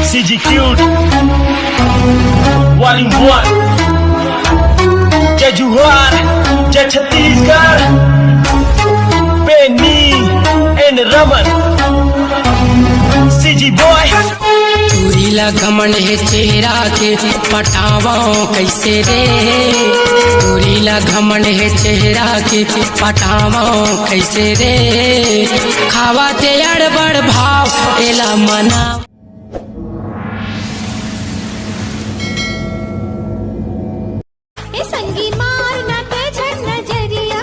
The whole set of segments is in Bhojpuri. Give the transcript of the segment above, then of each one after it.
CG Cute Volume 1 जय जोहार जय छत्तीसगढ़ बेनी एंड रमन CG Boy चूरीला घमंड है चेहरा के पटावा कैसे रे। चूरीला घमंड है चेहरा के पटावा कैसे रे। खावा ते अड़बड़ भाव एला मना। संगी मार न झर नजरिया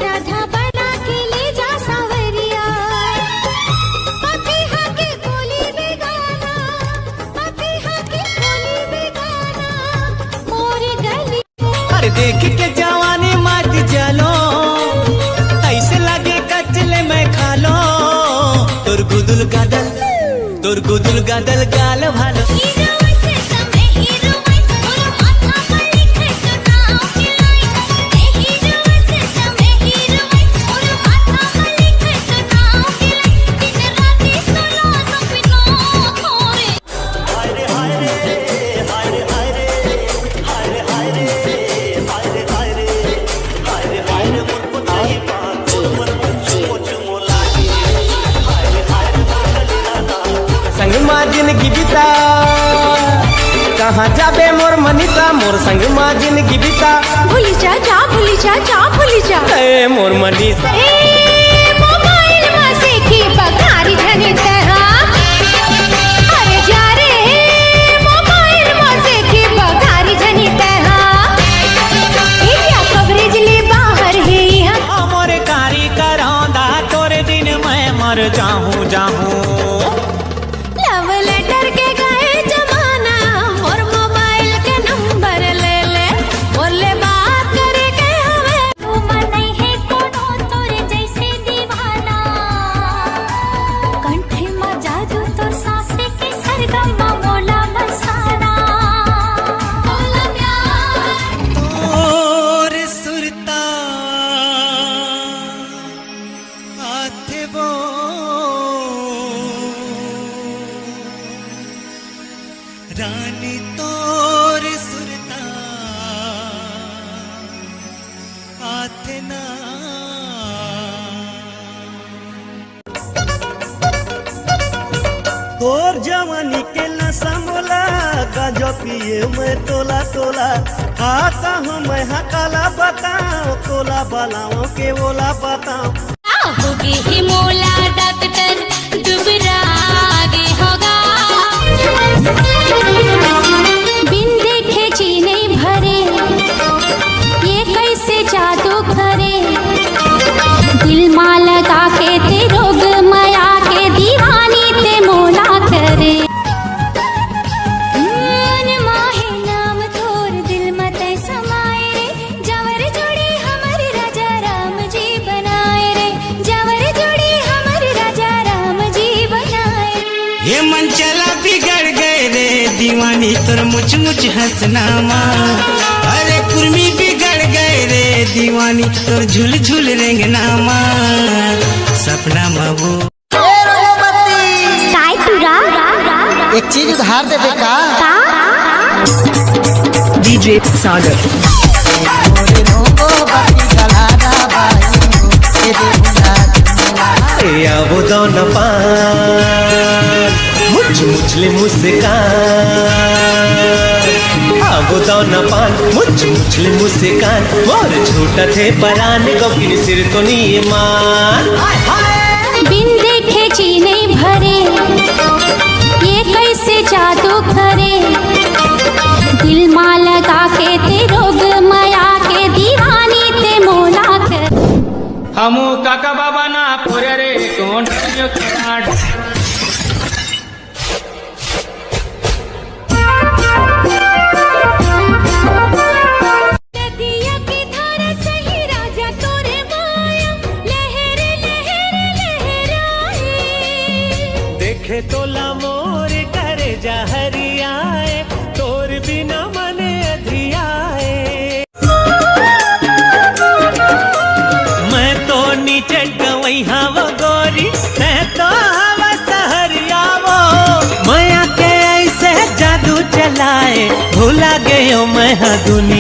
राधा बना के ले जा सावरिया। पपीहा के बोली बेगाना पपीहा के बोली बेगाना मोर गली। अरे देख के जवानी मत चलो ऐसे लगे कचले में खा लो। तोर गुदुल गादल गाल भालो। संग माँ जिंदगी बिता कहाँ जाबे मोर मनीषा मोर संग माँ जिंदगी बिता। भूली जा भूली जा ए मोर मनीषा मोबाइल से की बघारी धनी तेरा। अरे जा रे मोबाइल से की बघारी धनी तेरा। क्या कवरेज ले बाहर है यहाँ मोर कारी करौंदा तोरे दिन मैं मर जाहूँ लव लेटर के गए जमाना और मोबाइल के नंबर ले ले बोले बात करे के हमें। तू नहीं है कोनो तोरे जैसे दीवाना कंठे में जादू तोर सांसे के सरगम मोला मसाना। बोला प्यार और सुरता आते वो रानी तोर सुरता आते ना। तोर जवानी के नशा मोला गाजो पिए मैं तोला आता हूँ मैं हकाला बताओ तोला बलाओ के बोला बताओ। होगी ही मोला डॉक्टर दुबरा आगे होगा। बिन देखे जी नहीं भरे ये कैसे जादू करे। दिल मां लगा के ते रोग माया के दीवानी ते मोला करे। माहे नाम तोर दिल मत समाए रे जवर जोड़ी हमारे राजा राम जी बनाए रे। जवर जोड़ी हमारे राजा राम जी बनाए। ये मन चला बिगड़ गए रे दीवानी तोर मुझ हंसना माँ। अरे कुर्मी बिगड़ गए रे दीवानी तोर झुल रेंगना माँ। सपना बाबू काय तुरा एक चीज उधार दे का DJ सागर मोरे रोगो बाती गलाना बाई ए दे बुला वो दोन पान मुझले मुस्कान। वो दोन पान मुझले मुस्कान मोर झूठा थे परान गोकिन सिर तो नहीं मान। बिन देखे जी नहीं भरे ये कैसे जादू करे। दिल मां लगा के ते रोग माया के दीवानी ते मोला कर। हमू काका बाबा ना पूरे रे कौन नदिया की धारा सही राजा तोरे माया लहर लहर लहराए। देखे तोला मोर करे जहरियाए तोर बिना मने अधियाए। मैं तो नीचे गवई हवा गोरी मैं तो हवा सहरिया वो मैं चलाए भूला गयो मैं दुनिया।